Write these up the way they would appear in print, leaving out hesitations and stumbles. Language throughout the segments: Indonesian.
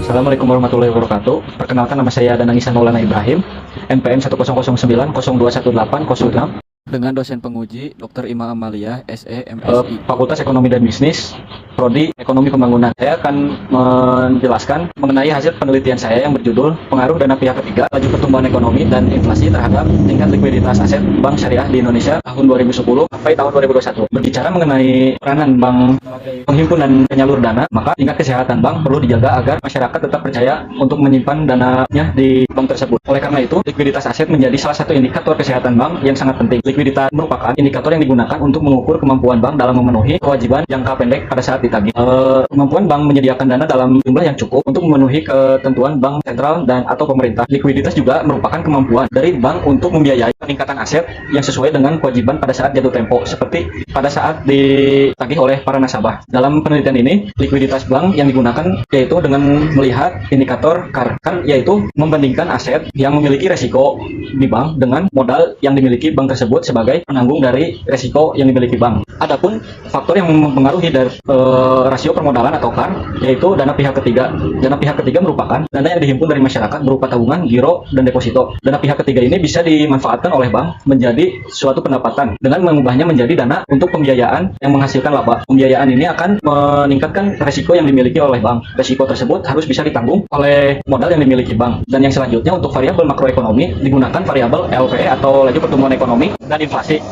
Assalamualaikum warahmatullahi wabarakatuh. Perkenalkan, nama saya Danang Ihsan Maulana Ibrahim, NPM 10090202806, dengan dosen penguji Dr. Ima Amalia, SE, MSI, Fakultas Ekonomi dan Bisnis, Prodi Ekonomi Pembangunan. Saya akan menjelaskan mengenai hasil penelitian saya yang berjudul Pengaruh Dana Pihak Ketiga, Laju Pertumbuhan Ekonomi dan Inflasi terhadap Tingkat Likuiditas Aset Bank Syariah di Indonesia tahun 2010 sampai tahun 2021. Berbicara mengenai peranan bank sebagai penghimpun dan penyalur dana, maka tingkat kesehatan bank perlu dijaga agar masyarakat tetap percaya untuk menyimpan dananya di bank tersebut. Oleh karena itu, likuiditas aset menjadi salah satu indikator kesehatan bank yang sangat penting. Likuiditas merupakan indikator yang digunakan untuk mengukur kemampuan bank dalam memenuhi kewajiban jangka pendek pada saat ditagih. Kemampuan bank menyediakan dana dalam jumlah yang cukup untuk memenuhi ketentuan bank sentral dan atau pemerintah. Likuiditas juga merupakan kemampuan dari bank untuk membiayai peningkatan aset yang sesuai dengan kewajiban pada saat jatuh tempo, seperti pada saat ditagih oleh para nasabah. Dalam penelitian ini, likuiditas bank yang digunakan yaitu dengan melihat indikator CAR, yaitu membandingkan aset yang memiliki resiko di bank dengan modal yang dimiliki bank tersebut sebagai penanggung dari resiko yang dimiliki bank. Adapun faktor yang mempengaruhi dari rasio permodalan atau CAR yaitu dana pihak ketiga. Dana pihak ketiga merupakan dana yang dihimpun dari masyarakat berupa tabungan, giro, dan deposito. Dana pihak ketiga ini bisa dimanfaatkan oleh bank menjadi suatu pendapatan dengan mengubahnya menjadi dana untuk pembiayaan yang menghasilkan laba. Pembiayaan ini akan meningkatkan resiko yang dimiliki oleh bank. Resiko tersebut harus bisa ditanggung oleh modal yang dimiliki bank. Dan yang selanjutnya, untuk variabel makroekonomi digunakan variabel LPE atau laju pertumbuhan ekonomi dan inflasi.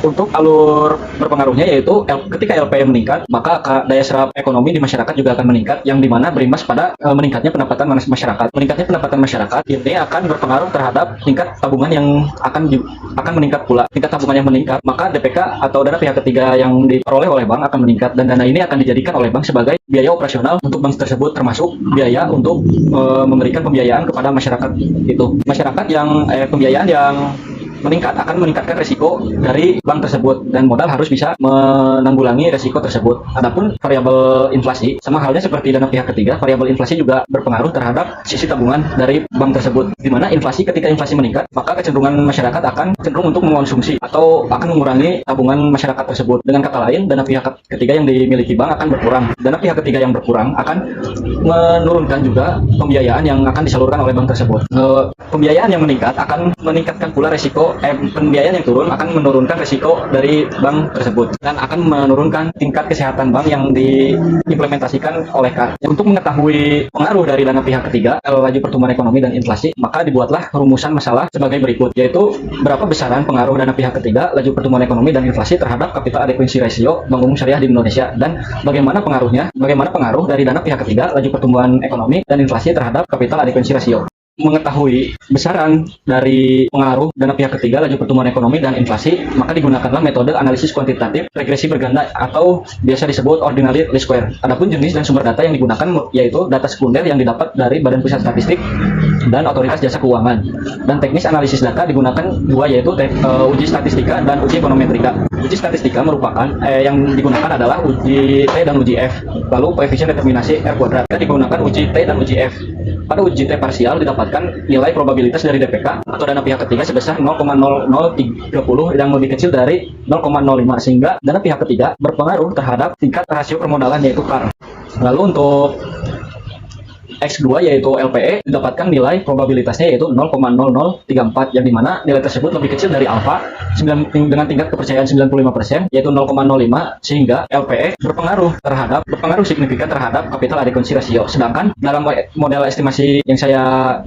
Untuk alur berpengaruhnya yaitu ketika LPE meningkat, maka daya serap ekonomi di masyarakat juga akan meningkat, yang dimana berimbas pada meningkatnya pendapatan masyarakat. Meningkatnya pendapatan masyarakat ini akan berpengaruh terhadap tingkat tabungan yang akan meningkat pula. Tingkat tabungan yang meningkat, maka DPK atau dana pihak ketiga yang diperoleh oleh bank akan meningkat, dan dana ini akan dijadikan oleh bank sebagai biaya operasional untuk bank tersebut, termasuk biaya untuk memberikan pembiayaan kepada masyarakat itu. Masyarakat yang pembiayaan yang meningkat akan meningkatkan resiko dari bank tersebut, dan modal harus bisa menanggulangi resiko tersebut. Adapun variabel inflasi, sama halnya seperti dana pihak ketiga, variabel inflasi juga berpengaruh terhadap sisi tabungan dari bank tersebut, di mana ketika inflasi meningkat, maka kecenderungan masyarakat akan cenderung untuk mengonsumsi atau akan mengurangi tabungan masyarakat tersebut. Dengan kata lain, dana pihak ketiga yang dimiliki bank akan berkurang. Dana pihak ketiga yang berkurang akan menurunkan juga pembiayaan yang akan disalurkan oleh bank tersebut. Pembiayaan yang meningkat akan meningkatkan pula resiko. Pembiayaan yang turun akan menurunkan resiko dari bank tersebut dan akan menurunkan tingkat kesehatan bank yang diimplementasikan oleh CAR. Untuk mengetahui pengaruh dari dana pihak ketiga, laju pertumbuhan ekonomi dan inflasi, maka dibuatlah rumusan masalah sebagai berikut, yaitu berapa besaran pengaruh dana pihak ketiga, laju pertumbuhan ekonomi dan inflasi terhadap capital adequacy ratio Bank Umum Syariah di Indonesia, dan bagaimana pengaruh dari dana pihak ketiga, laju pertumbuhan ekonomi dan inflasi terhadap capital adequacy ratio. Mengetahui besaran dari pengaruh dana pihak ketiga, laju pertumbuhan ekonomi dan inflasi, maka digunakanlah metode analisis kuantitatif regresi berganda atau biasa disebut ordinary least square. Adapun jenis dan sumber data yang digunakan yaitu data sekunder yang didapat dari Badan Pusat Statistik dan Otoritas Jasa Keuangan. Dan teknis analisis data digunakan dua, yaitu uji statistika dan uji ekonometrika. Uji statistika merupakan yang digunakan adalah uji T dan uji F. Lalu koefisien determinasi R kuadrat. Digunakan uji T dan uji F. Pada uji T parsial didapatkan nilai probabilitas dari DPK atau dana pihak ketiga sebesar 0,0030 yang lebih kecil dari 0,05, sehingga dana pihak ketiga berpengaruh terhadap tingkat rasio permodalan yaitu CAR. Lalu untuk X2 yaitu LPE didapatkan nilai probabilitasnya yaitu 0,0034, yang dimana nilai tersebut lebih kecil dari alfa dengan tingkat kepercayaan 95% yaitu 0,05, sehingga LPE berpengaruh signifikan terhadap capital adequacy ratio. Sedangkan dalam model estimasi yang saya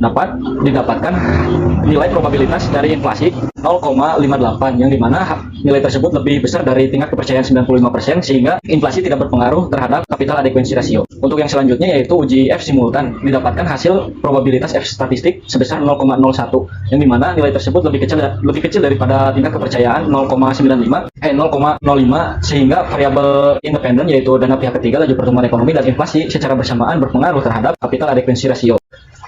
didapatkan nilai probabilitas dari inflasi 0,58, yang dimana nilai tersebut lebih besar dari tingkat kepercayaan 95%, sehingga inflasi tidak berpengaruh terhadap capital adequacy ratio. Untuk yang selanjutnya yaitu uji F simultan, didapatkan hasil probabilitas F statistik sebesar 0,01, yang dimana nilai tersebut lebih kecil daripada tingkat kepercayaan 0,05, sehingga variabel independen yaitu dana pihak ketiga, laju pertumbuhan ekonomi dan inflasi secara bersamaan berpengaruh terhadap capital adequacy ratio.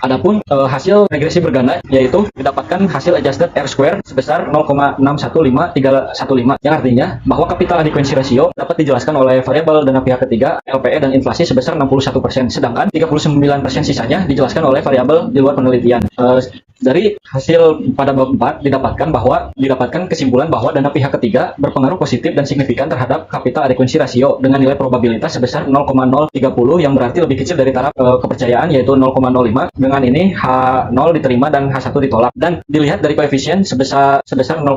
Adapun hasil regresi berganda yaitu didapatkan hasil adjusted R square sebesar 0,615315, yang artinya bahwa capital adequacy ratio dapat dijelaskan oleh variabel dana pihak ketiga, LPE dan inflasi sebesar 61%, sedangkan 39% sisanya dijelaskan oleh variabel di luar penelitian. Dari hasil pada bab 4 didapatkan kesimpulan bahwa dana pihak ketiga berpengaruh positif dan signifikan terhadap capital adequacy ratio dengan nilai probabilitas sebesar 0,030 yang berarti lebih kecil dari taraf kepercayaan yaitu 0,05. Dengan ini H0 diterima dan H1 ditolak. Dan dilihat dari koefisien sebesar 0,42,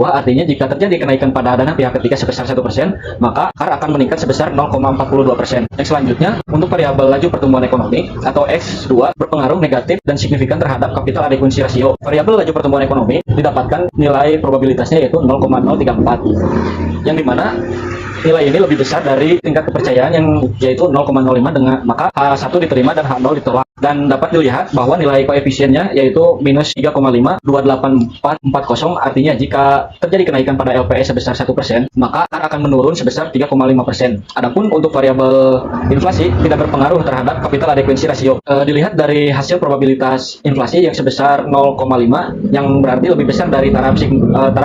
artinya jika terjadi kenaikan pada dana pihak ketiga sebesar 1%, maka CAR akan meningkat sebesar 0,42%. Yang selanjutnya, untuk variabel laju pertumbuhan ekonomi atau X2 berpengaruh negatif dan signifikan terhadap capital adequacy ratio. Variabel laju pertumbuhan ekonomi didapatkan nilai probabilitasnya yaitu 0,034, yang dimana nilai ini lebih besar dari tingkat kepercayaan yang yaitu 0,05, dengan maka H1 diterima dan H0 ditolak. Dan dapat dilihat bahwa nilai koefisiennya yaitu minus 3,52840, artinya jika terjadi kenaikan pada LPS sebesar 1%, maka CAR akan menurun sebesar 3,5%. Adapun untuk variabel inflasi tidak berpengaruh terhadap capital adequacy ratio. Dilihat dari hasil probabilitas inflasi yang sebesar 0,5, yang berarti lebih besar dari taraf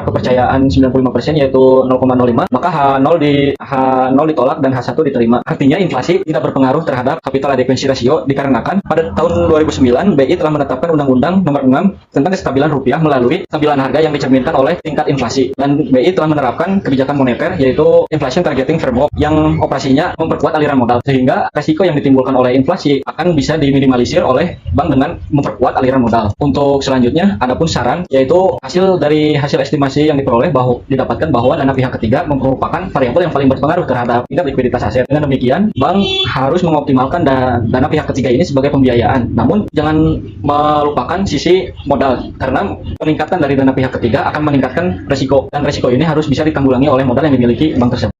kepercayaan 95% yaitu 0,05, maka H0 ditolak dan H1 diterima. Artinya inflasi tidak berpengaruh terhadap capital adequacy ratio dikarenakan pada tahun 2009 BI telah menetapkan Undang-Undang Nomor 6 tentang kestabilan rupiah melalui stabilan harga yang dicerminkan oleh tingkat inflasi, dan BI telah menerapkan kebijakan moneter yaitu inflation targeting framework yang operasinya memperkuat aliran modal, sehingga resiko yang ditimbulkan oleh inflasi akan bisa diminimalisir oleh bank dengan memperkuat aliran modal. Untuk selanjutnya adapun saran yaitu hasil estimasi yang diperoleh didapatkan bahwa dana pihak ketiga merupakan variabel yang paling berpengaruh terhadap tingkat likuiditas aset. Dengan demikian, bank harus mengoptimalkan dana pihak ketiga ini sebagai pembiayaan. Namun, jangan melupakan sisi modal, karena peningkatan dari dana pihak ketiga akan meningkatkan resiko, dan resiko ini harus bisa ditanggulangi oleh modal yang dimiliki bank tersebut.